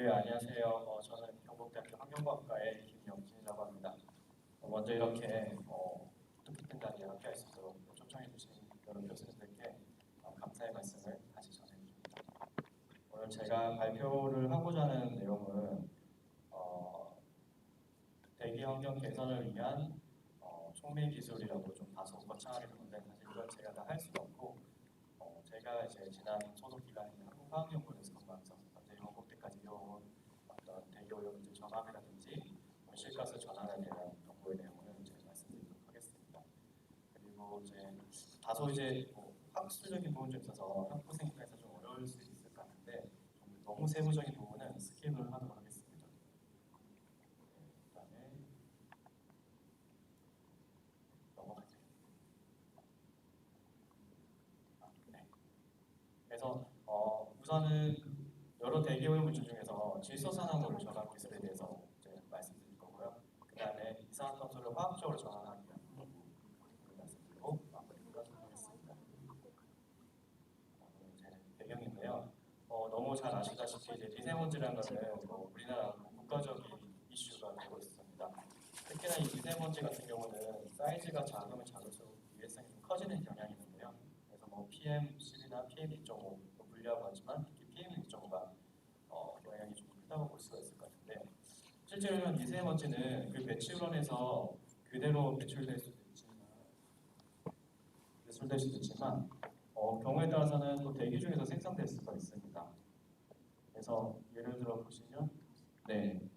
네, 안녕하세요. 저는 경북대학교 환경과학과의 김영진이라고 합니다. 먼저 이렇게 뜻깊은 자리에 함께할 수 있도록 초청해 주신 여러 교수님들께 감사의 말씀을 다시 전해드립니다. 오늘 제가 발표를 하고자 하는 내용은 대기 환경 개선을 위한 촉매 기술이라고 좀 다소 거창하게 되는데 사실 이걸 제가 다 할 수는 없고 제가 이제 지난 소속 기간인 한국화학연구원에서 근무하면서 현재 연구때까지 이어온 어떤 대기오염 문제 전환이라든지 온실가스 전환에 대한 연구의 내용을 이제 말씀드리도록 하겠습니다. 그리고 이제 다소 이제 학술적인 부분 좀 있어서 학부생 입장에서 좀 어려울 수 있을 것 같은데 좀 너무 세부적인 부분은 스킵을 하도록 하겠습니다. 그다음에 넘어갈게요. 네. 그래서 우선은 여러 대기오염 물질 중에서 질소산화물을 전환 기술에 대해서 이제 말씀드릴 거고요. 그 다음에 이산화탄소를 화학적으로 전환하기 위한 부분을 말씀드리고 마무리를 하도록 하겠습니다. 이제 배경인데요. 너무 잘 아시다시피 이제 미세먼지라는 것은 우리나라 국가적인 이슈가 되고 있습니다. 특히나 이 미세먼지 같은 경우는 사이즈가 작으면 작을수록 위해성이 좀 커지는 경향이 있는데요. 그래서 PM10이나 PM2.5 물리하고 하지만 특히 PM2.5가 영향이 좀 크다고 볼 수가 있을 것 같은데 실제로는 미세먼지는 그 배출원에서 그대로 배출될 수도 있지만 경우에 따라서는 또 대기 중에서 생성될 수가 있습니다. 그래서 예를 들어 보시면 네.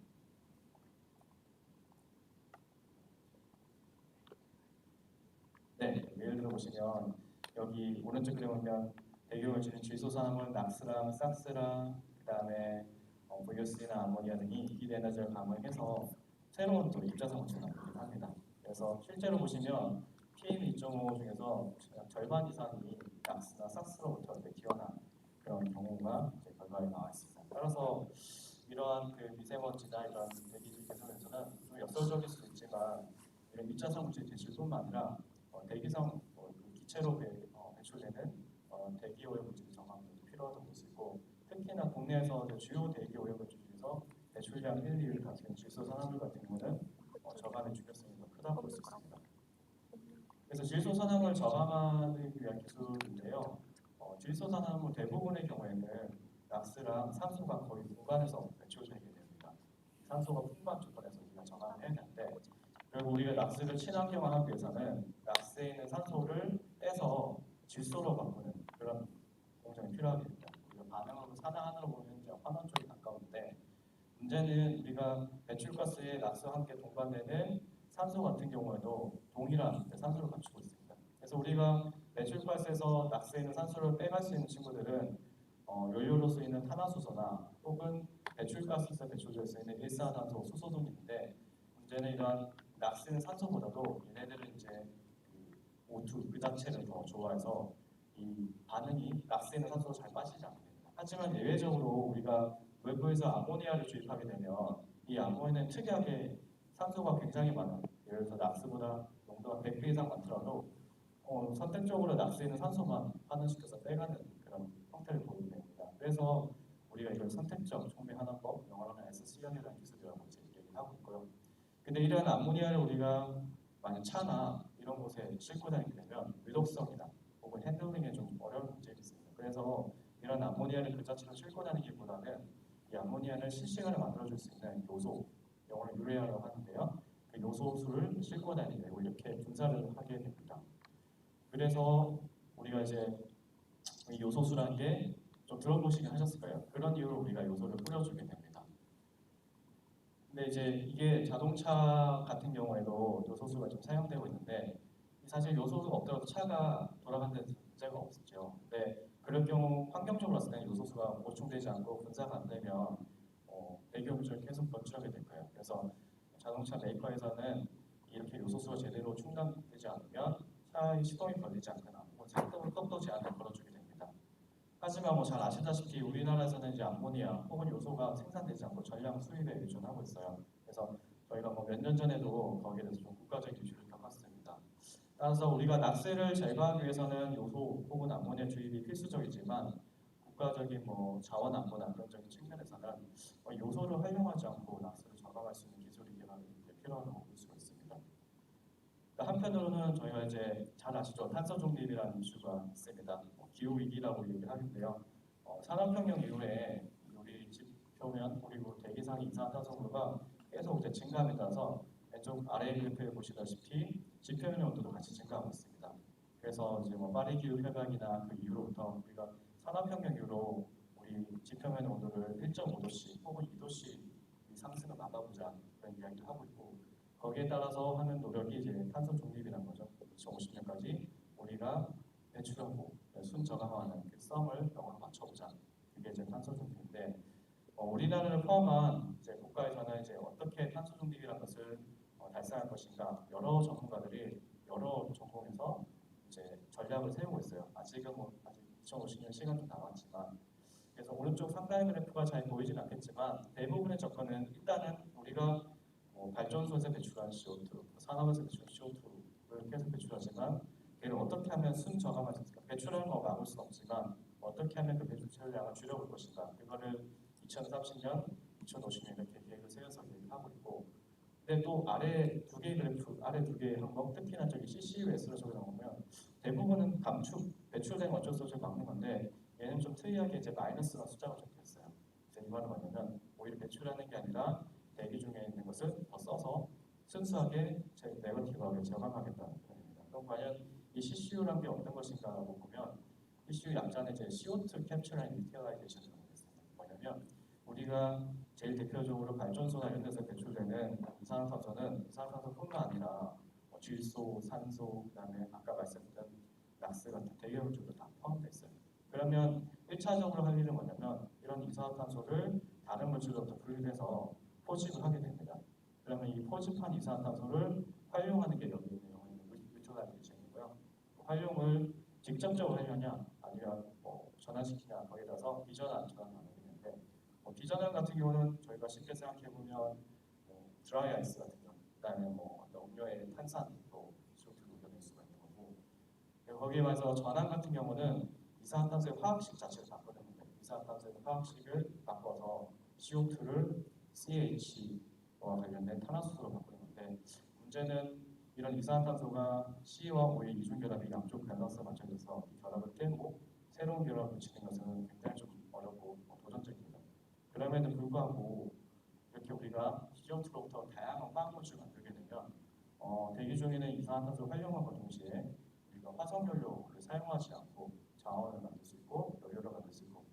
예를 들어 보시면 여기 오른쪽 그림 보면 대기오염 지는 질소산화물 낙스랑 싹스랑 그다음에 VOC나 암모니아 등이 기드 에너지를 감응해서 새로운 또 입자성 물질을 만들기도 합니다. 그래서 실제로 보시면 PM2.5 중에서 절반 이상이 낙스나 싹스로부터 튀어나온 그런 경우가 이제 결과에 나와 있습니다. 따라서 이러한 그 미세먼지나 이런 대기 개선에서는 좀 역설적일 수도 있지만 이런 입자성 물질 배출뿐만 아니라 대기성 그 기체로 배출되는 대기오염 물질 정화도 필요하다고 볼 수 있고 특히나 국내에서 주요 대기오염 물질 중에서 배출량 1, 2위를 가진 질소산화물 같은 경우는 저감의 중요성이 더 크다고 볼 수 있습니다. 그래서 질소산화물 저감하기 위한 기술인데요. 질소산화물 대부분의 경우에는 낙스랑 산소가 거의 무관해서 배출되게 됩니다. 산소가 풍부한 조건에서 우리가 저감을 해야 되는데 그리고 우리가 낙스를 친환경화하기 위해서는 낙스에 있는 산소를 떼서 질소로 바꾸는 그런 공정이 필요하게 됩니다. 우리가 반응으로 산화하느라 보면 이제 환원 쪽이 가까운데 문제는 우리가 배출가스에 낙스와 함께 동반되는 산소 같은 경우에도 동일한 산소를 갖추고 있습니다. 그래서 우리가 배출가스에서 낙스에 있는 산소를 빼갈 수 있는 친구들은 연료로 쓰이는 탄화수소나 혹은 배출가스에서 배출될 수 있는 일산화탄소, 수소 등이 있는데 문제는 이러한 낙스는 산소보다도 얘네들은 이제 그 O2 그 자체를 더 좋아해서 이 반응이 낙스에는 산소가 잘 빠지지 않게 됩니다. 하지만 예외적으로 우리가 외부에서 아모니아를 주입하게 되면 이 아모니아는 특이하게 산소가 굉장히 많아요. 예를 들어서 낙스보다 농도가 100배 이상 많더라도 선택적으로 낙스에 있는 산소만 환원시켜서 빼가는 그런 형태를 보이게 됩니다. 그래서 우리가 이걸 선택적 촉매 환원법, 영어로는 SCM이라는 기술이라고 이제 얘기하고 있고요. 근데 이런 암모니아를 우리가 만약 차나 이런 곳에 싣고 다니게 되면 위독성이나 혹은 핸들링에 좀 어려운 문제가 있습니다. 그래서 이런 암모니아를 그 자체로 싣고 다니기보다는 이 암모니아를 실시간에 만들어줄 수 있는 요소, 영어로 유레아라고 하는데요. 그 요소수를 싣고 다니게 되고 이렇게 분사를 하게 됩니다. 그래서 우리가 이제 이 요소수라는 게 좀 들어보시긴 하셨을 거예요. 그런 이유로 우리가 요소를 뿌려주게 됩니다. 근데 이제 이게 자동차 같은 경우에도 요소수가 좀 사용되고 있는데 사실 요소수가 없더라도 차가 돌아가는 데 문제가 없죠. 근데 그럴 경우 환경적으로 봤을 때는 요소수가 보충되지 않고 분사가 안 되면 대기오염을 계속 검출하게 될 거예요. 그래서 자동차 메이커에서는 이렇게 요소수가 제대로 충당되지 않으면 차의 시동이 걸리지 않거나 세톱도 제한을 걸어주게 됩니다. 하지만 잘 아시다시피 우리나라에서는 이제 암모니아 혹은 요소가 생산되지 않고 전량 수입에 의존하고 있어요. 그래서 저희가 몇 년 전에도 거기에 대해서 좀 국가적인 이슈를 겪었습니다. 따라서 우리가 낙스를 제거하기 위해서는 요소 혹은 암모니아 주입이 필수적이지만 국가적인 자원 안보나 그런 적인 측면에서는 활용하지 않고 낙스를 저감할 수 있는 기술이 개발이 필요하다고 볼 수가 있습니다. 한편으로는 저희가 이제 잘 아시죠? 탄소 중립이라는 이슈가 있습니다. 기후 위기라고 얘기를 하는데요. 산업혁명 이후에 우리 집 표면 그리고 대기상의 이산화탄소가 계속 이제 증가함에 따라서 왼쪽 아래 그래프에 보시다시피 집 표면의 온도도 같이 증가하고 있습니다. 그래서 이제 뭐 파리 기후 협약이나 그 이후로부터 우리가 산업혁명 이후로 우리 집 표면의 온도를 1.5도씩 혹은 2도씩 상승을 막아보자 그런 이야기를 하고 있고, 거기에 따라서 하는 노력이 이제 탄소 중립이라는 거죠. 2050년까지 우리가 배출하고 순저감하는 그 썸을 영어로 맞춰보자. 그게 이제 탄소 중립인데, 우리나라를 포함한 이제 국가에서는 이제 어떻게 탄소 중립이라는 것을 달성할 것인가, 여러 전문가들이 여러 전공에서 이제 전략을 세우고 있어요. 아직은 아직 2050년 시간 좀 남았지만, 그래서 오른쪽 상단의 그래프가 잘 보이진 않겠지만 대부분의 접근은 일단은 우리가 발전소에서 배출한 CO2, 산업에서 배출한 CO2를 계속 배출하지만 이를 어떻게 하면 순저감할 수 있을까? 배출하는 거 막을 수는 없지만 어떻게 하면 그 배출량을 줄여볼 것인가? 그거를 2030년, 2050년 이렇게 계획을 세워서 얘기를 하고 있고, 근데 또 아래 두 개의 그래프, 아래 두 개의 항목, 특히나 저기 CCUS로 적어놓으면 대부분은 감축, 배출된 어쩔 수 없이 막는 건데 얘는 좀 특이하게 이제 마이너스가 숫자가 적혀 있어요. 그래서 이 말은 뭐냐면 오히려 배출하는 게 아니라 대기 중에 있는 것을 더 써서 순수하게 네거티브하게 저감하겠다는 표현입니다. 그럼 과연 이 CCU란 게 어떤 것인가라고 보면 CCU 약자는 이제 CO2 캡처 앤 유틸라이제이션이라고 했습니다. 뭐냐면 우리가 제일 대표적으로 발전소나 이런 데서 배출되는 이산화탄소는 이산화탄소뿐만 아니라 질소, 산소, 그다음에 아까 말씀드린 낙스 같은 대기오염들도 다 포함되어 있어요. 그러면 1차적으로 할 일은 뭐냐면 이런 이산화탄소를 다른 물질로부터 분리해서 포집을 하게 됩니다. 그러면 이 포집한 이산화탄소를 활용하는 게 여기 있는 유틸라이제이션이고요. 활용을 직접적으로 하려냐 아니면 전환시키냐 거기에 따라서 비전환, 전환하는 있는데 비전환 같은 경우는 저희가 쉽게 생각해 보면 드라이 아이스 같은 경우, 그다음에 어떤 음료의 탄산도 CO2로 녹여낼 수가 있는 거고, 거기에 와서 전환 같은 경우는 이산화탄소의 화학식 자체를 바꾸는 건데 이산화탄소의 화학식을 바꿔서 CO2를 CH와 관련된 탄화수소로 바꾸는 건데, 문제는 이런 이산화탄소가 C와 O의 이중 결합이 양쪽 밸런스가 맞춰져서 이 결합을 깨고 새로운 결합을 붙이는 것은 굉장히 좀 어렵고 도전적입니다. 그럼에도 불구하고 이렇게 우리가 CO2로부터 다양한 화학물질을 만들게 되면 대기 중에는 이산화탄소 활용함과 동시에 우리가 화석연료를 사용하지 않고 자원을 만들 수 있고 연료를 만들 수 있고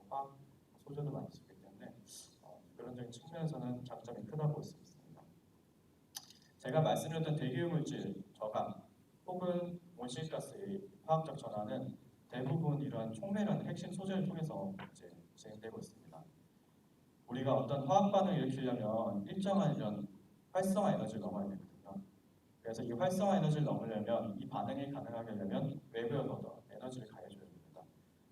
화학 소재도 만들 수 있기 때문에 그런 측면에서는 장점이 크다고 볼 수 있습니다. 제가 말씀드렸던 대기오염물질 저감 혹은 온실가스의 화학적 전환은 대부분 이러한 촉매라는 핵심 소재를 통해서 이제 진행되고 있습니다. 우리가 어떤 화학 반응을 일으키려면 일정한 이런 활성화 에너지를 넘어야 되거든요. 그래서 이 활성화 에너지를 넘으려면 이 반응이 가능하게 하려면 외부에서 더 에너지를 가해줘야 됩니다.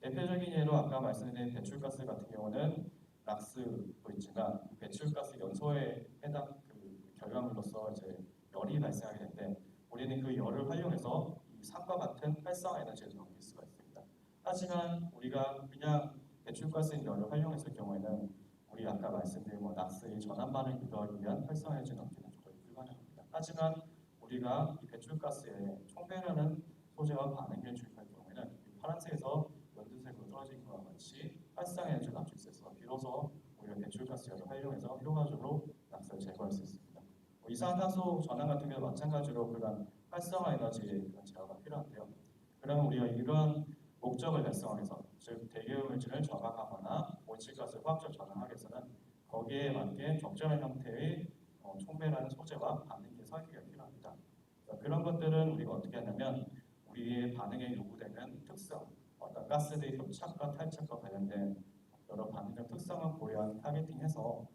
대표적인 예로 아까 말씀드린 배출가스 같은 경우는 락스도 있지만 배출가스 연소에 해당 그 결과물로서 이제 열이 발생하게 되는데 우리는 그 열을 활용해서 이 산과 같은 활성화 에너지를 넘길 수가 있습니다. 하지만 우리가 그냥 배출가스인 열을 활용했을 경우에는 우리 아까 말씀드린 낙스의 전환 반응을 유도하기 위한 활성화 에너지 넘기는 조절이 불가능합니다. 하지만 우리가 이 배출가스에 촉매라는 소재와 반응을 주입할 경우에는 파란색에서 연두색으로 떨어진 것과 같이 활성화 에너지를 낮출 수 있어서 비로소 우리가 배출가스 열을 활용해서 효과적으로 낙스를 제거할 수 있습니다. 이산화탄소 전환 같은 경우 마찬가지로 그런 활성화 에너지의 그런 제어가 필요한데요. 그러면 우리가 이러한 목적을 달성하기 위해서 즉 대기오염물질을 저감하거나 온실가스를 화학적 전환하기 위해서는 거기에 맞게 적절한 형태의 촉매라는 소재와 반응기 설계가 필요합니다. 그런 것들은 우리가 어떻게 하냐면 우리의 반응에 요구되는 특성, 어떤 가스들의 협착과 탈착과 관련된 여러 반응적 특성을 고려한 타겟팅해서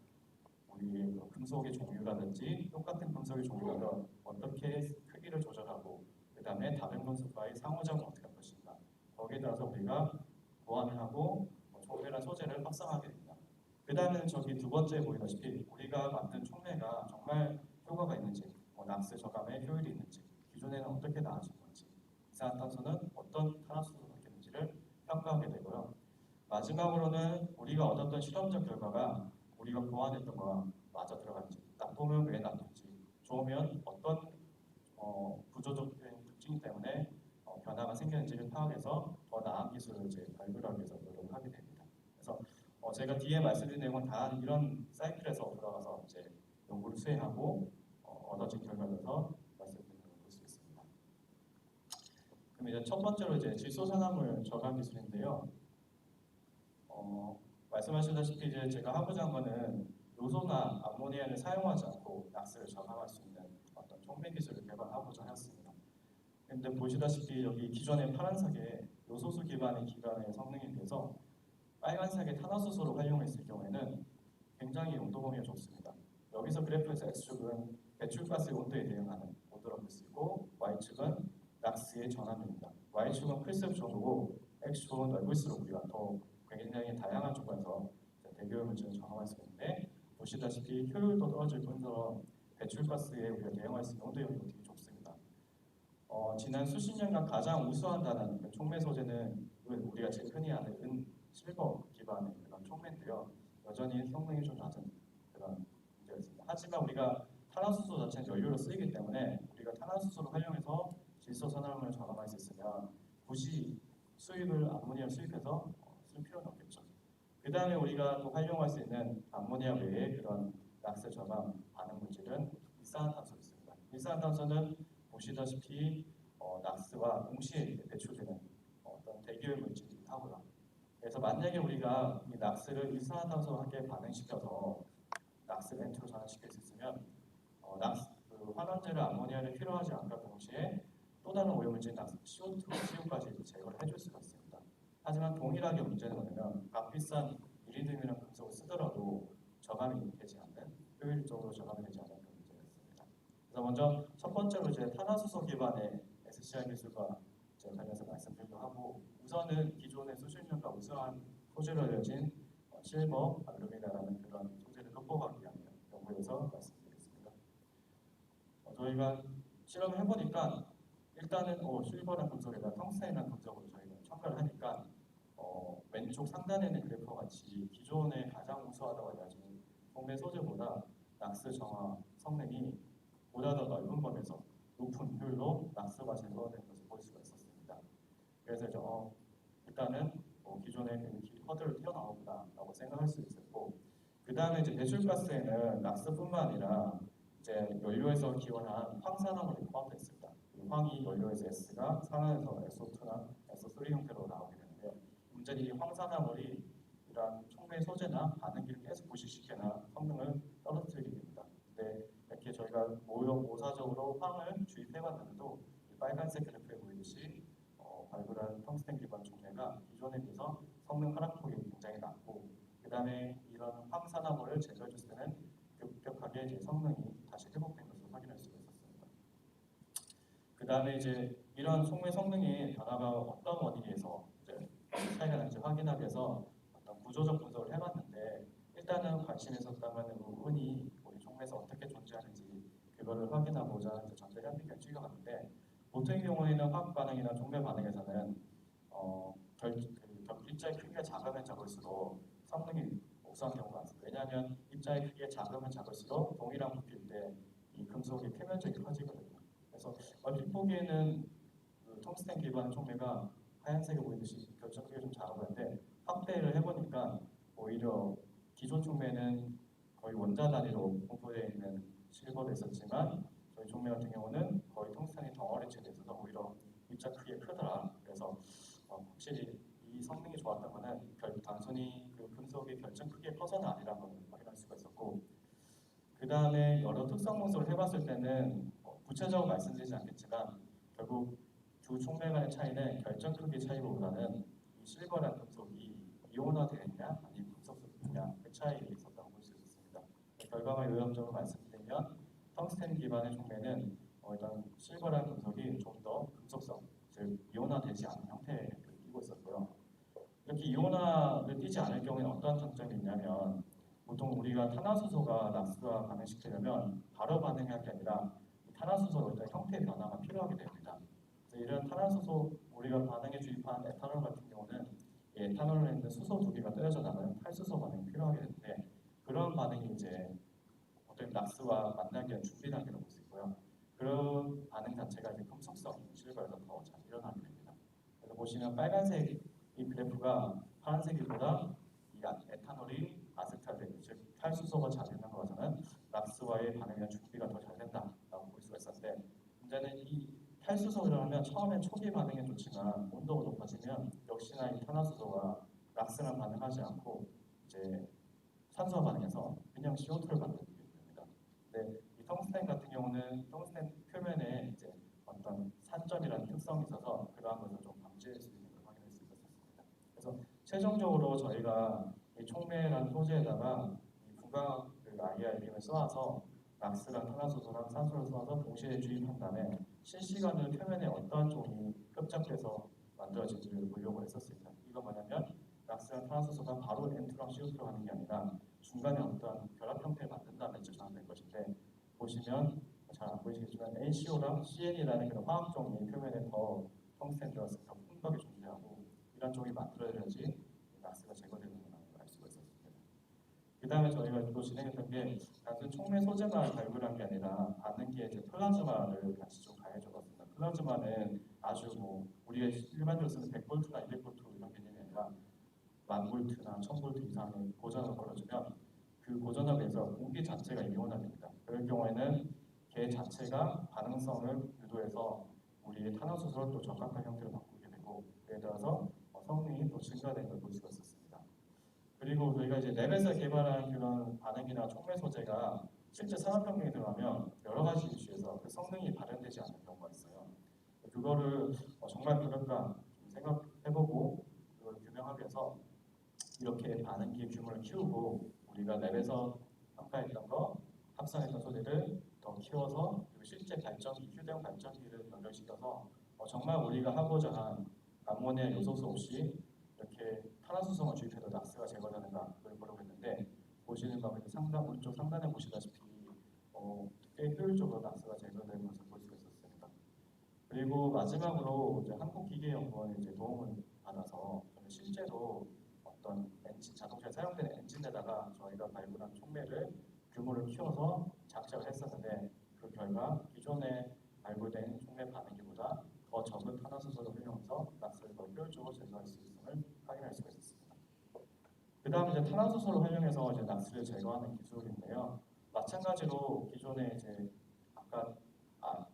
우리 금속의 종류라든지 똑같은 금속의 종류라도 어떻게 크기를 조절하고 그 다음에 다른 금속과의 상호작용을 어떻게 할 것인가, 거기에 따라서 우리가 보완을 하고 촉매란 소재를 확성하게 됩니다. 그 다음에는 저기 두 번째 보이다시피 우리가 만든 촉매가 정말 효과가 있는지, 낙스 저감에 효율이 있는지, 기존에는 어떻게 나아진 건지, 이산화탄소는 어떤 탄화수소를 바뀌는지를 평가하게 되고요. 마지막으로는 우리가 얻었던 실험적 결과가 우리가 보완했던 거가 맞아 들어갔지, 나쁘면 왜 나쁜지, 좋으면 어떤 구조적인 특징 때문에 변화가 생기는지를 파악해서 더 나은 기술을 이제 발굴하기 위해서 노력을 하게 됩니다. 그래서 제가 뒤에 말씀드린 내용은 다 이런 사이클에서 돌아가서 이제 연구를 수행하고 얻어진 결과로서 말씀드리는 걸 볼 수 있습니다. 그럼 이제 첫 번째로 이제 질소산화물 저감 기술인데요. 말씀하셨다시피 이제 제가 하고자 한 거는 요소나 암모니아를 사용하지 않고 낙스를 저감할 수 있는 어떤 촉매 기술을 개발하고자 하였습니다. 근데 보시다시피 여기 기존의 파란색의 요소수 기반의 기관의 성능에 비해서 빨간색의 탄화수소를 활용했을 경우에는 굉장히 온도 범위가 좁습니다. 여기서 그래프에서 X축은 배출가스의 온도에 대응하는 온도라고 볼 수 있고, Y축은 낙스의 전압입니다. Y축은 클습 정도고 X축은 넓을수록 우리가 더 굉장히 다양한 조건에서 대기오염 물질을 저감할 수 있는데, 보시다시피 효율도 떨어질 뿐더러 배출가스에 우리가 대응할 수 있는 온도 영역이 되게 좁습니다. 지난 수십 년간 가장 우수하다는 그 촉매 소재는 우리가 제일 흔히 아는 실버 기반의 그런 촉매인데요. 여전히 성능이 좀 낮은 그런 문제가 있습니다. 하지만 우리가 탄화수소 자체는 연료로 쓰이기 때문에 우리가 탄화수소를 활용해서 질소산화물을 저감할 수 있으면 굳이 암모니아를 수입해서 쓸 필요는 없겠죠. 그 다음에 우리가 또 활용할 수 있는 암모니아 외에 그런 낙스 저감 반응 물질은 일산화탄소가 있습니다. 일산화탄소는 보시다시피 낙스와 동시에 배출되는 어떤 대기오염 물질이기도 하고요. 그래서 만약에 우리가 이 낙스를 일산화탄소와 함께 반응시켜서 낙스 벤트로 전환시킬 수 있으면 그 환원제를 암모니아를 필요하지 않과 동시에 또 다른 오염물질 CO2까지 제거를 해줄 수가 있습니다. 하지만 동일하게 문제는 뭐냐면 값비싼 이리듐이라는 금속을 쓰더라도 저감이 되지 않는, 효율적으로 저감이 되지 않는 그런 문제가 있습니다. 그래서 먼저 첫 번째로 이제 탄화수소 기반의 SCR 기술과 관련해서 말씀드리려고 하고, 우선은 기존의 수십 년간 우수한 소재로 알려진 실버, 알루미늄이라는 그런 소재를 극복하기 위한 연구에서 말씀드리겠습니다. 저희가 실험을 해보니까 일단은 실버라는 금속에다 텅스텐이라는 금속으로 저희가 첨가를 하니까 왼쪽 상단에 있는 그래프와 같이 기존의 가장 우수하다고 알려진 촉매 소재보다 낙스 정화 성능이 보다 더 넓은 범위에서 높은 효율로 낙스가 제거되는 것을 볼 수가 있었습니다. 그래서 이제 일단은 기존의 그 허들을 뛰어넘었구나라고 생각할 수 있었고, 그 다음에 이제 배출가스에는 낙스뿐만 아니라 이제 연료에서 기원한 황산화물이 포함되어 있습니다. 이 황이 연료에서 S가 산화해서 SO2나 SO3 형태로 나오게 되는데, 문제는 이 황산화물이 이러한 촉매 소재나 반응기를 계속 부식시키거나 성능을 떨어뜨리게 됩니다. 근데 이렇게 저희가 모사적으로 황을 주입해봤는데도 이 빨간색 그래프에 보이듯이 발굴한 텅스텐 기반 촉매가 기존에 비해서 성능 하락폭이 굉장히 낮고, 그 다음에 이런 황산화물을 제거해줬을 때는 급격하게 이제 성능이 다시 회복된 것을 확인할 수가 있었습니다. 그 다음에 이제 이러한 촉매 성능의 변화가 어떤 원인에서 이제 차이가 나는지 확인하기 위해서 어떤 구조적 분석을 해봤는데, 일단은 관심 있었다면 운이 우리 촉매에서 어떻게 존재하는지 그거를 확인하고자 이제 전자 현미경을 찍어봤는데, 보통의 경우에는 화학 반응이나 촉매 반응에서는 입자의 크기가 작으면 작을수록 성능이 우수한 경우가 많습니다. 왜냐하면 입자의 크기가 작으면 작을수록 동이랑 붙일 때 이 금속의 표면적이 커지거든요. 그래서 얼핏 보기에는 그 텅스텐 기반 촉매가 하얀색에 보이듯이 결정 크기가 좀 작아 보이는데, 확대를 해보니까 오히려 기존 촉매는 거의 원자 단위로 분포되어 있는 실버도 있었지만, 저희 촉매 같은 경우는 거의 텅스텐이 덩어리째 있어서 오히려 입자 크기가 크더라. 그래서 확실히 이 성능이 좋았던 것은 단순히 그 금속의 결정 크기의 커서는 아니라는 걸 확인할 수가 있었고, 그 다음에 여러 특성 분석을 해봤을 때는 구체적으로 말씀드리지 않겠지만 결국 두 촉매 간의 차이는 결정 크기 차이보다는 이 실버라는 금속이 이온화되어 있냐 아니면 금속성이냐 그 차이에 있었다고 볼 수 있습니다. 결과만 요점적으로 말씀드리면 텅스텐 기반의 촉매는 일단 실버라는 금속이 좀 더 금속성, 즉 이온화되지 않은 형태를 띠고 있었고요. 이렇게 이온화를 띠지 않을 경우에는 어떠한 장점이 있냐면, 보통 우리가 탄화수소가 낙스와 반응시키려면 바로 반응할 게 아니라 탄화수소로 일단 형태의 변화가 필요하게 됩니다. 그래서 이런 탄화수소, 우리가 반응에 주입한 에탄올 같은 경우는 에탄올에 있는 수소 두 개가 떼어져 나가는 탈수소 반응이 필요하게 되는데, 그런 이제 어떻게 낙스와 만나기 위한 준비 단계로 볼 수 있고요. 그런 반응 자체가 이제 금속성 실버에서 더 잘 일어나게 됩니다. 그래서 보시면 빨간색 이 그래프가 파란색보다 이 에탄올이 아세탈데hy드, 즉 탈수소가 잘 되는 것은 낙스와의 반응에 대한 준비가 더 잘 된다라고 볼 수가 있었는데, 문제는 이 탈수소를 하면 처음에 초기 반응은 좋지만 온도가 높아지면 역시나 이 탄화수소가 낙스랑 반응하지 않고 이제 산소와 반응해서 그냥 CO2를 만들게 됩니다. 근데 이 텅스텐 같은 경우는 텅스텐 표면에 이제 어떤 산점이라는 특성이 있어서 그러한 것을 좀 방지할 수 있는 걸 확인할 수 있었습니다. 그래서 최종적으로 저희가 이 촉매라는 소재에다가 이 분광 IR빔을 쏘아서 낙스랑 탄화수소랑 산소를 쏘아서 동시에 주입한 다음에 실시간으로 표면에 어떠한 종이 흡착돼서 만들어진지를 보려고 했었습니다. 이거 뭐냐면 낙스랑 탄화수소가 바로 N2랑 CO2로 가는 게 아니라 중간에 어떤 결합 형태를 만든 다음에 저장될 것인데, 보시면 잘 안 보이시겠지만 NCO랑 CN이라는 그런 화학 종이 표면에 더 텅스텐 들어서 더 풍부하게 존재하고, 이런 종이 만들어져야지 낙스가 제거되는 걸 알 수가 있었습니다. 그 다음에 저희가 또 진행했던 게 단순 촉매 소재만 발굴한 게 아니라 반응기에 이제 플라즈마를 같이 좀 가해줘봤습니다. 플라즈마는 아주 뭐 우리가 일반적으로 쓰는 100볼트나 200볼트 이런 개념이 아니라 1000볼트나 1000볼트 이상의 고전압을 걸어주면 그 고전압에서 공기 자체가 이온화됩니다. 그럴 경우에는 개 자체가 반응성을 유도해서 우리의 탄화수소를 또 적합한 형태로 바꾸게 되고, 예를 들어서 성능이 또 증가되는 걸 볼 수가 있었습니다. 그리고 저희가 이제 랩에서 개발한 그런 반응이나 촉매 소재가 실제 산업 환경에 들어가면 여러 가지 이슈에서 그 성능이 발현되지 않는 경우가 있어요. 그거를 정말 그럴까 생각해보고 그걸 규명하기 위해서 이렇게 반응기 규모를 키우고 우리가 랩에서 평가했던 거, 합성했던 소재를 더 키워서 그리고 실제 발전기, 휴대용 발전기를 연결시켜서 정말 우리가 하고자 한 암모니아 요소수 없이 이렇게 탄화수소만 주입해도 낙스가 제거되는가 그걸 보려고 했는데, 보시는 바면 오른쪽 상단에 보시다시피 꽤 효율적으로 낙스가 제거되는 것을 볼 수가 있었습니다. 그리고 마지막으로 이제 한국기계연구원의 이제 도움을 받아서 실제로 어떤 엔진, 자동차에 사용되는 엔진에다가 저희가 발굴한 촉매를 규모를 키워서 장착을 했었는데, 그 결과 기존에 발굴된 촉매 반응기보다 더 적은 탄화수소를 활용해서 낙스를 더 효율적으로 제거할 수 있음을 확인할 수가 있었습니다. 그 다음 이제 탄화수소를 활용해서 이제 낙스를 제거하는 기술인데요. 마찬가지로 기존에 이제 아까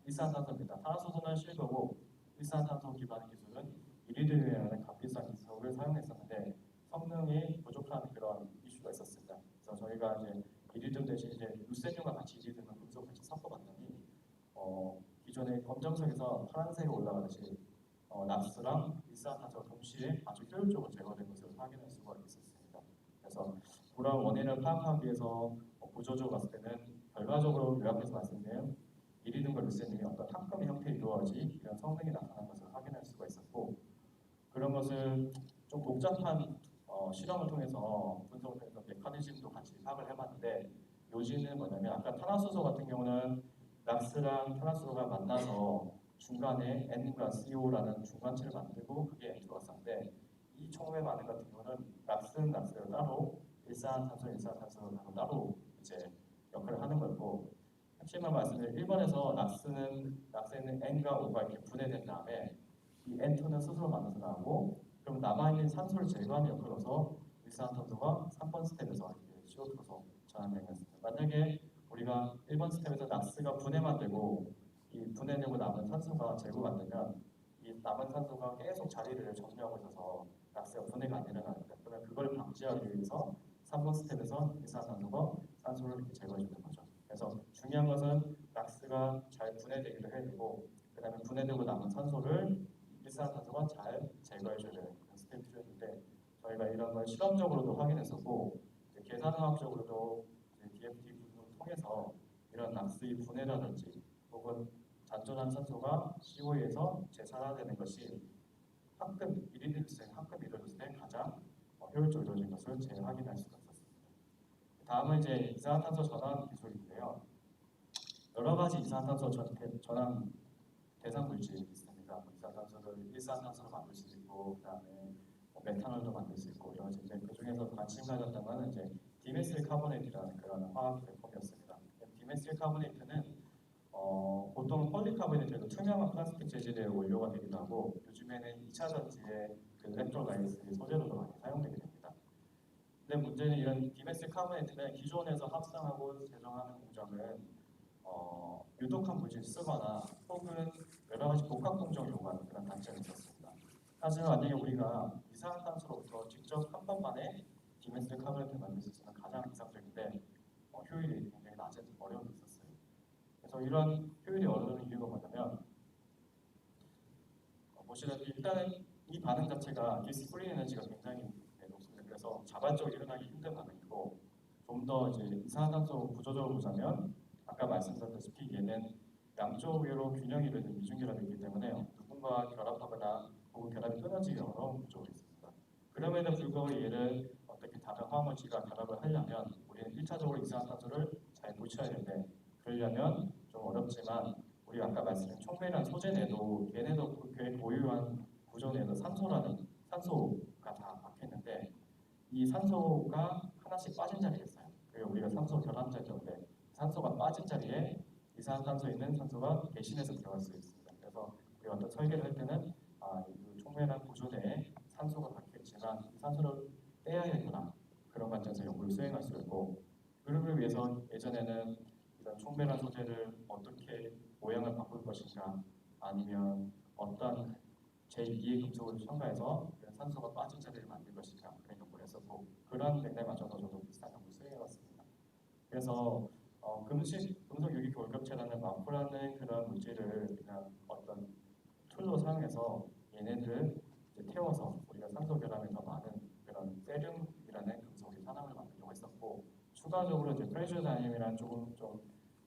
일산탄소입니다. 탄화수소는 실버고 일산탄소 기반 기술은 이리듐이라는 값비싼 기술을 사용했었는데 성능이 부족한 그런 이슈가 있었습니다. 그래서 저희가 이제 이리듐 대신 이제 루세늄과 같이 이리듐을 금속 같이 섞어봤더니 기존의 검정색에서 파란색으로 올라가듯이 낙스랑 일산탄소가 동시에 아주 효율적으로 제거된 것을 확인할 수가 있었습니다. 그래서 그런 원인을 파악하기 위해서 구조적으로 봤을 때는 결과적으로 요약해서 말씀드리면 이리듐과 루세늄이 어떤 합금의 형태에 이루어지 이런 성능이 나타난 것을 확인할 수가 있었고, 그런 것을 좀 복잡한 실험을 통해서 분석을 통해서 메커니즘도 같이 파악을 해봤는데, 요지는 뭐냐면 아까 탄화수소 같은 경우는 낙스랑 탄화수소가 만나서 중간에 N과 CO라는 중간체를 만들고 그게 N2가 왔었는데, 이 촉매 반응 같은 경우는 낙스는 낙스대로 따로 일산탄소는 일산탄소로 따로 이제 역할을 하는 거고, 핵심만 말씀드리면 1번에서 낙스에는 N과 O가 이렇게 분해된 다음에 이 N2는 스스로 만나서 나오고, 그럼 남아있는 산소를 제거하는 역할로서 일산탄소가 3번 스텝에서 이렇게 CO2로 전환되겠습니다. 만약에 우리가 1번 스텝에서 낙스가 분해만 되고 이 분해되고 남은 산소가 제거가 안 되면 이 남은 산소가 계속 자리를 점유하고 있어서 낙스가 분해가 안 일어납니다. 그러면 그걸 방지하기 위해서 3번 스텝에서 일산탄소가 산소를 이렇게 제거해 주는 거죠. 그래서 중요한 것은 낙스가 잘 분해되기를 해야 되고, 그 다음에 분해되고 남은 산소를 일산탄소가 잘 제거해줘야 되는 그런 스텝이 필요했는데, 저희가 이런 걸 실험적으로도 확인했었고 계산화학적으로도 DFT 분석을 통해서 이런 낙스의 분해라든지 혹은 잔존한 산소가 CO에서 재산화되는 것이 합금, 이리듐 합금이 이루어졌을 때 가장 효율적으로 이루어진 것을 재확인할 수가 있었습니다. 다음은 이제 이산화탄소 전환 기술인데요. 여러 가지 이산화탄소 전환 대상 물질이 있습니다. 이산화탄소를 일산탄소로 만들 수 있고, 그다음에 메탄올도 만들 수 있고 여러 가지. 그 중에서 관심 가졌던 거는 이제 디메실 카보네이트라는 그런 화학 제품이었습니다. 디메실 카보네이트는 보통 폴리카보네이트도 투명한 플라스틱 재질의 원료가 되기도 하고 요즘에는 2차 전지의 그 일렉트로라이트 소재로도 많이 사용되게 됩니다. 근데 문제는 이런 디메실 카보네이트는 기존에서 합성하고 제정하는 공정은 유독한 물질을 쓰거나 혹은 여러 가지 복합 공정을 요구하는 그런 단점이 있었습니다. 하지만 만약에 우리가 이산화탄소로부터 직접 한 번만에 디메실 카보네이트를 만들 수 있으면 가장 이상적인데 효율이 굉장히 낮은 어려움이 있었어요. 그래서 이런 효율이 어려운 이유가 뭐냐면 보시다시피 일단은 이 반응 자체가 기스 프리 에너지가 굉장히 높습니다. 그래서 자발적으로 일어나기 힘든 반응이고 좀 더 이제 이산화탄소 구조적으로 보자면 아까 말씀드렸다시피 얘는 양쪽으로 균형이 되는 이중결합이 있기 때문에 누군가 결합하거나 혹은 결합이 끊어지기 어려운 구조가 있습니다. 그럼에도 불구하고 얘를 어떻게 다른 화물질과 결합을 하려면 우리는 1차적으로 이산화탄소를 잘 보셔야 되는데 그러려면 좀 어렵지만 우리가 아까 말씀드린 촉매란 소재 내도 얘네도 그 고유한 구조 내도 산소라는 산소가 다 박혀 있는데 이 산소가 하나씩 빠진 자리가 있어요. 그리고 우리가 산소 결합자인데 산소가 빠진 자리에 이산화탄소 있는 산소가 대신해서 들어갈 수 있습니다. 그래서 우리가 어떤 설계를 할 때는 이 촉매란 구조 내에 산소가 박혀 있지만 이 산소를 떼야겠구나 그런 관점에서 연구를 수행할 수 있고 그러기 위해서 예전에는 이런 촉매란 소재를 어떻게 모양을 바꿀 것인가 아니면 어떤 제2의 금속을 첨가해서 산소가 빠진 자리를 만들 것인가 그런 연구를 했었고 그런 맥락에 맞춰서 저도 비슷한 연구를 수행해봤습니다. 그래서 금속 유기 결합체라는 마포라는 그런 물질을 그냥 어떤 툴로 사용해서 얘네들을 이제 태워서 우리가 산소 결합에 더 많은 그런 세륨이라는 금속의 산화를 만들려고 했었고 추가적으로 이제 프레셔 다이램이라는 조금 좀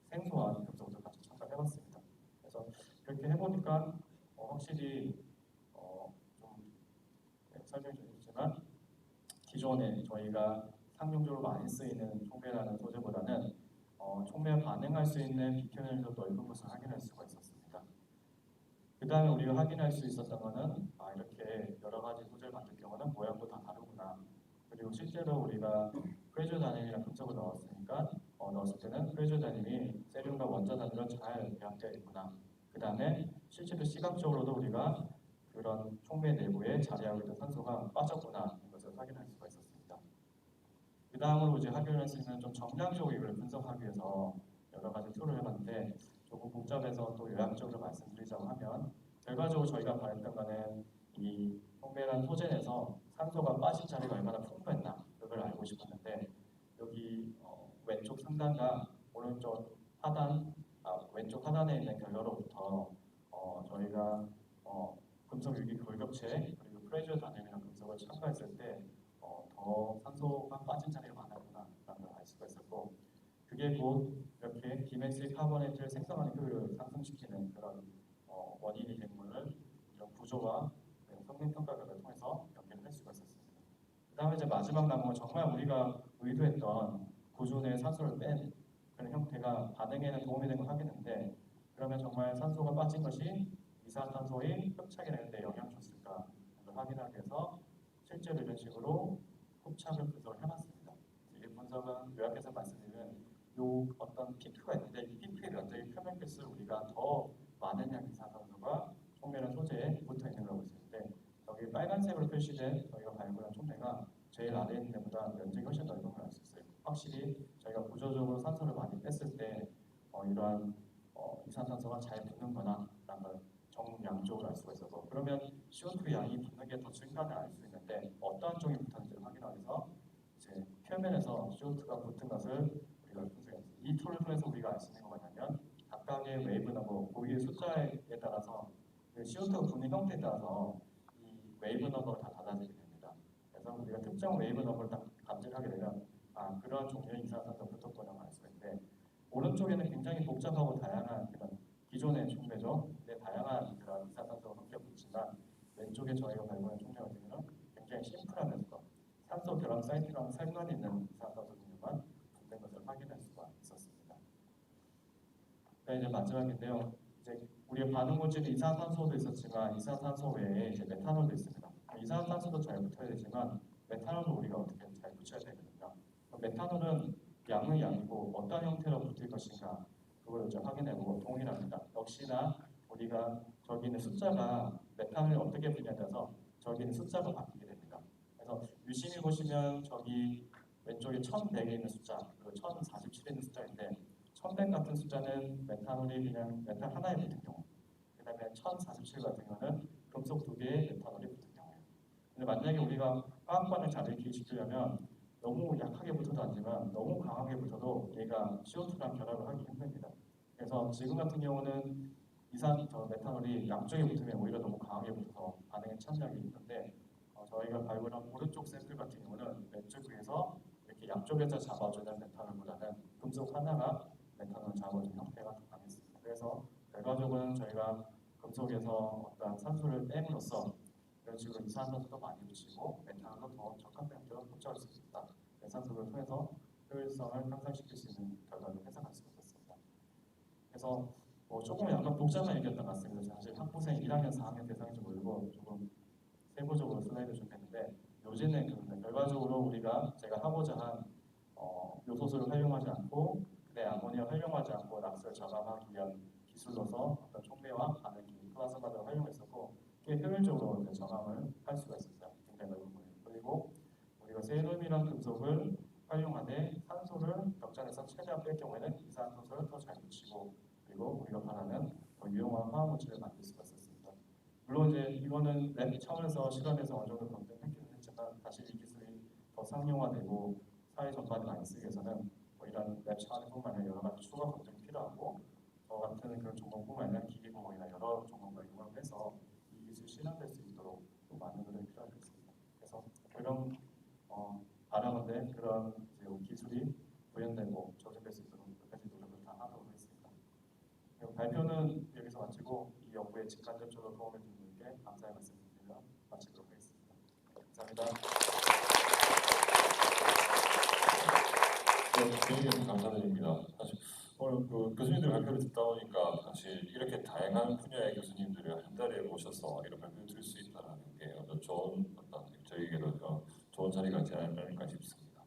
생소한 금속도 같이 첨가해봤습니다. 그래서 그렇게 해보니까 확실히 좀 설명해 주셨지만 기존에 저희가 상용적으로 많이 쓰이는 촉매라는 소재보다는 촉매에 반응할 수 있는 비켜면에서 넓은 것을 확인할 수가 있었습니다. 그 다음에 우리가 확인할 수 있었던 것은 이렇게 여러 가지 소재를 만들 경우는 모양도 다 다르구나. 그리고 실제로 우리가 프레셔 다이램이라는 금속을 넣었으니까 넣었을 때는 프레셔 다이램이 세륨과 원자단으로 잘 배합되어 있구나. 그 다음에 실제로 시각적으로도 우리가 그런 촉매 내부에 자리하고 있던 산소가 빠졌구나 이런 것을 확인할 수가 있었습니다. 그 다음으로 이제 확인할 수 있는 좀 정량적으로 이걸 분석하기 위해서 여러 가지 툴을 해봤는데 조금 복잡해서 또 요약적으로 말씀드리자고 하면 결과적으로 저희가 바랬던 거는 이 촉매란 소재 내에서 산소가 빠진 자리가 얼마나 풍부했나 그걸 알고 싶었는데 여기 왼쪽 상단과 오른쪽 하단 왼쪽 하단에 있는 결과로부터 저희가 금속 유기 결격체 그리고 프레셔 다이램이라는 금속을 첨가했을 때 더 산소가 빠진 자리가 많았구나라는 걸 알 수가 있었고 그게 곧 이렇게 디메실 카보네이트를 생성하는 효율을 상승시키는 그런 원인이 된 것을 이런 구조와 성능 평가 결과를 통해서 연결할 수가 있었습니다. 그 다음에 이제 마지막 남은 건 정말 우리가 의도했던 구조 내에 산소를 뺀 그런 형태가 반응에는 도움이 된 걸 확인했는데 그러면 정말 산소가 빠진 것이 이산화탄소의 흡착이 되는데 영향을 줬을까 확인하기 위해서 실제로 이런 식으로 흡착을 분석을 해봤습니다. 이 분석은 요약해서 말씀드리면 요 어떤 피크가 있는데 이 피크의 면적의 표면 개수를 우리가 더 많은 양의 이산화탄소가 촉매란 소재에 붙어 있는 걸 볼 수 있는데 여기 빨간색으로 표시된 저희가 발굴한 촉매가 제일 아래에 있는 데보다 면적이 훨씬 넓은 걸 알 수 있어요. 확실히 저희가 구조적으로 산소를 많이 뺐을 때 이러한 이산화탄소가 잘 붙는구나 라는 걸 정량적으로 알 수가 있어서 그러면 CO2 양이 붙는 게 더 증가를 알 수 있는데 어떠한 쪽이 붙었는지를 확인하기 위해서 이제 표면에서 CO2가 붙은 것을 우리가 분석했습니다. 이 툴을 통해서 우리가 알 수 있는 건 뭐냐면 각각의 웨이브 너버 고유의 숫자에 따라서 그 CO2가 붙는 형태에 따라서 이 웨이브 너버가 다 달라지게 됩니다. 그래서 우리가 특정 웨이브 너버를 딱 감지하게 되면 그러한 종류의 이산화탄소가 붙었구나 알 수가 있는데 오른쪽에는 굉장히 복잡하고 다양한 그런 기존의 촉매죠. 근데 다양한 그런 이산화탄소가 함께 붙지만 왼쪽에 저희가 발견한 촉매 같은 경우는 굉장히 심플하면서 산소 결합 사이트랑 상관이 있는 이산화탄소 종류만 붙는 것을 확인할 수가 있었습니다. 이제 마지막인데요. 이제 우리가 반응 물질은 이산화탄소도 있었지만 이산화탄소 외에 이제 메탄올도 있습니다. 이산화탄소도 잘 붙어야 되지만 메탄올도 우리가 어떻게 잘 붙여야 되거든요. 메탄올은 양의 양이고 어떤 형태로 붙을 것인가 그걸 이제 확인해보고 동일합니다. 역시나 우리가 저기 있는 숫자가 메탄올이 어떻게 분야에 따라서 저기 있는 숫자가 바뀌게 됩니다. 그래서 유심히 보시면 저기 왼쪽에 1100에 있는 숫자, 그리고 1047에 있는 숫자인데 1100 같은 숫자는 메탄올이 그냥 메탄 하나에 붙은 경우, 그 다음에 1047 같은 경우는 금속 두 개의 메탄올이 붙은 경우예요. 근데 만약에 우리가 화학반을 잘 익히시려면 너무 약하게 붙어도 안 되지만 너무 강하게 붙어도 얘가 CO2랑 결합을 하기 힘듭니다. 그래서 지금 같은 경우는 저 메탄올이 양쪽에 붙으면 오히려 너무 강하게 붙어서 반응에 참여하기 힘든데 저희가 발굴한 오른쪽 샘플 같은 경우는 왼쪽 위에서 이렇게 양쪽에서 잡아주는 메탄올보다는 금속 하나가 메탄올을 잡아주는 형태가 더 강했습니다. 그래서 결과적으로는 저희가 금속에서 어떤 산소를 빼므로써 이런 식으로 이산화탄소도 많이 붙이고 메탄올도 더 적합한 형태로 흡수할 수 있다. 산소를 통해서 효율성을 향상시킬 수 있는 결과를 해석할 수 있었습니다. 그래서 조금 약간 복잡한 얘기였던 것 같습니다. 사실 학부생 1학년, 4학년 대상인지 모르고 조금 세부적으로 슬라이드 준비했는데 요즘은 결과적으로 우리가 제가 하고자 한 요소수를 활용하지 않고 그다음에 아모니아 활용하지 않고 락스를 저감하기 위한 기술로서 어떤 촉매와 반응기, 플라즈마를 활용했었고 꽤 효율적으로 저감을 할 수가 있었어요. 굉장히 넓은 거예요. 그리고 우리가 세륨이란 금속을 활용하되 산소를 벽장에서 최대한 뺄 경우에는 이산화탄소를 더 잘 붙이고 그리고 우리가 바라는 더 유용한 화학 물질을 만들 수가 있었습니다. 물론 이제 이거는 랩 차원에서 실험에서 어느 정도 검증했기는 했지만 사실 이 기술이 더 상용화되고 사회 전반에 많이 쓰기 위해서는 이런 랩 차원뿐만 아니라 여러 가지 추가 검증이 필요하고 저 같은 그런 전공뿐만 아니라 기계공학이나 여러 전공과 융합을 해서 이 기술이 실현될 수 있도록 또 많은 노력이 필요하겠습니다. 그래서 그런 바라는데 그런 기술이 구현되고 적용될 수 있도록 끝까지 노력을 다 하도록 하겠습니다. 발표는 여기서 마치고 이 연구에 직간접적으로 도움을 준 분께 감사의 말씀드리며 마치도록 하겠습니다. 감사합니다. 네, 감사드립니다. 사실 오늘 교수님들 발표를 듣다 보니까 사실 이렇게 다양한 분야의 교수님들을 한 자리에 모셔서 이런 발표를 들을 수 있다는 게 좋은 저희에게도 좋은 자리가 되지 않을까 싶습니다.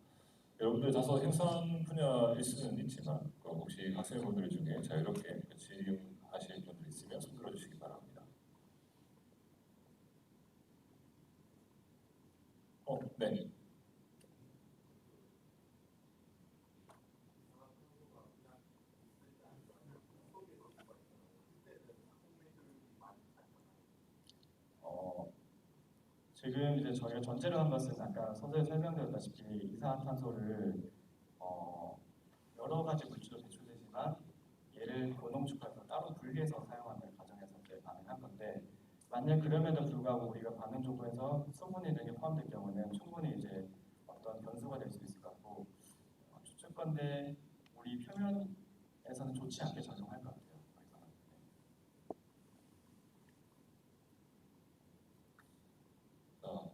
여러분들 다소 생산 분야일 수는 있지만 혹시 학생분들 중에 자유롭게 질의하실 분들 있으면 손 들어주시기 바랍니다. 네. 지금 이제 저희가 전제를 한 것은 아까 서두에 설명드렸다시피 이산화탄소를 여러 가지 물질로 배출되지만 얘를 고농축해서 따로 분리해서 사용하는 과정에서 이제 반응한 건데 만약 그럼에도 불구하고 우리가 반응 조건에서 수분이 등이 포함될 경우는 충분히 이제 어떤 변수가 될 수 있을 것 같고 추측건데 우리 표면에서는 좋지 않게 작용할 것 같아요.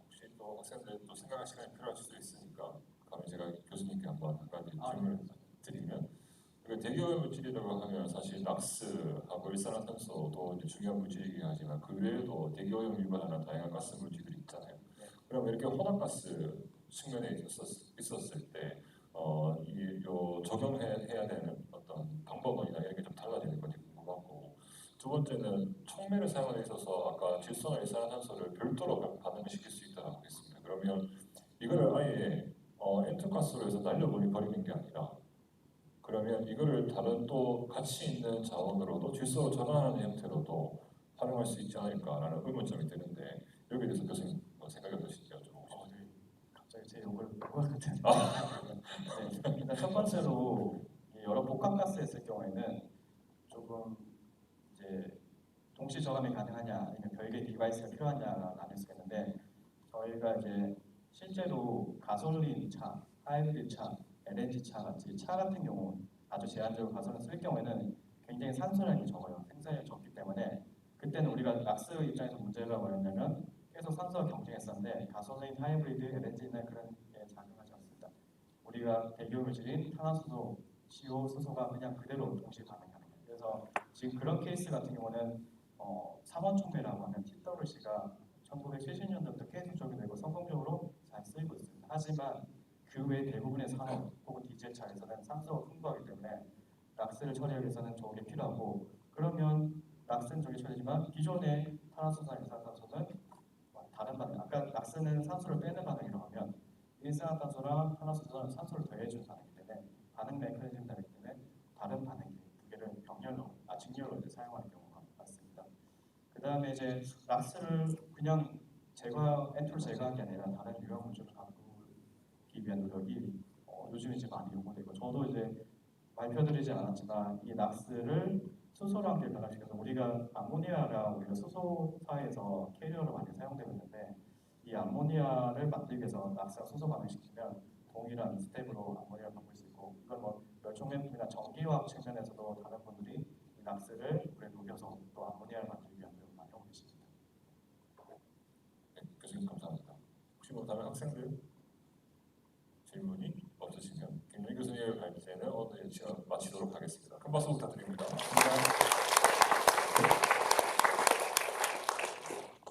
혹시 또 학생들 또 생각할 시간이 필요할 수도 있으니까 그러면 제가 교수님께 한번 한 가지 질문을 드리면 대기오염 물질이라고 하면 사실 락스하고 일산화탄소도 이제 중요한 물질이긴 하지만 그 외에도 대기오염 유발하는 다양한 가스 물질들이 있잖아요. 그럼 이렇게 혼합가스 측면에 있었을 때 적용해야 되는 어떤 방법이나 이런 게 좀 달라지는 건지 궁금하고 두 번째는 촉매를 사용에 있어서 아까 질소나 일산화탄소를 별도로 반응을 시킬 수 있다고 했습니다. 그러면 이거를 아예 엔터가스로 해서 날려버리는 게 아니라 그러면 이거를 다른 또 가치 있는 자원으로도 질소로 전환하는 형태로도 활용할 수 있지 않을까라는 의문점이 드는데 여기에 대해서 교수님 생각이 어떠신지요? 네. 갑자기 제 욕을 한것 같은데 네, 일단 첫 번째로 여러 복합가스 했을 경우에는 조금 이제 동시 저감이 가능하냐 아니면 별개의 디바이스가 필요하냐가 나뉠 수 있는데 저희가 이제 실제로 가솔린 차, 하이브리드 차, LNG 차 같이 차 같은 경우 아주 제한적으로 가솔린 쓸 경우에는 굉장히 산소량이 적어요. 생산량이 적기 때문에 그때는 우리가 락스 입장에서 문제가 뭐였냐면 계속 산소와 경쟁했었는데 가솔린, 하이브리드, LNG는 그런 게 작용하지 않습니다. 우리가 대기오물질인 탄화수소, CO, 수소가 그냥 그대로 동시 반응하는 거예요. 그래서 지금 그런 케이스 같은 경우는 삼원촉매라고 하는 TWC가 1970년대부터 계속 적용되고 성공적으로 잘 쓰이고 있습니다. 하지만 그 외 대부분의 산업 혹은 디젤차에서는 산소가 풍부하기 때문에 락스를 처리하기 위해서는 저게 필요하고 그러면 락스는 저게 처리지만 기존의 탄화수소나 이산화탄소는 다른 반응. 아까 락스는 산소를 빼는 반응이라고 하면 일산화탄소랑 탄화수소는 산소를 더해주는 반응이기 때문에 반응 메커니즘이 다르기 때문에 다른 반응이 두 개를 병렬로, 직렬로 이제 사용하는 경우가 많습니다. 그 다음에 이제 락스를 그냥 N2를 제거한 게 아니라 다른 유형 물질을 바꾸기 위한 노력이 요즘 이제 많이 요구되고 저도 이제 발표드리지 않았지만 이 락스를 수소랑 함께 변화시켜서 우리가 암모니아랑 우리가 수소사에서 캐리어로 많이 사용되고 있는데 이 암모니아를 만들기 위해서 락스랑 수소 반응시키면 동일한 스텝으로 암모니아를 바꿀 수 있고 이건 뭐 멸종해품이나 전기화학 측면에서도 다른 분들이 이 락스를 물에 녹여서 또 암모니아를 만들기 위한 노력을 많이 하고 계십니다. 네, 교수님 감사합니다. 혹시 뭐 다른 학생들 질문이 없으시면 김윤희 교수님의 발제는 오늘 시간 마치도록 하겠습니다. 큰 박수 부탁드립니다.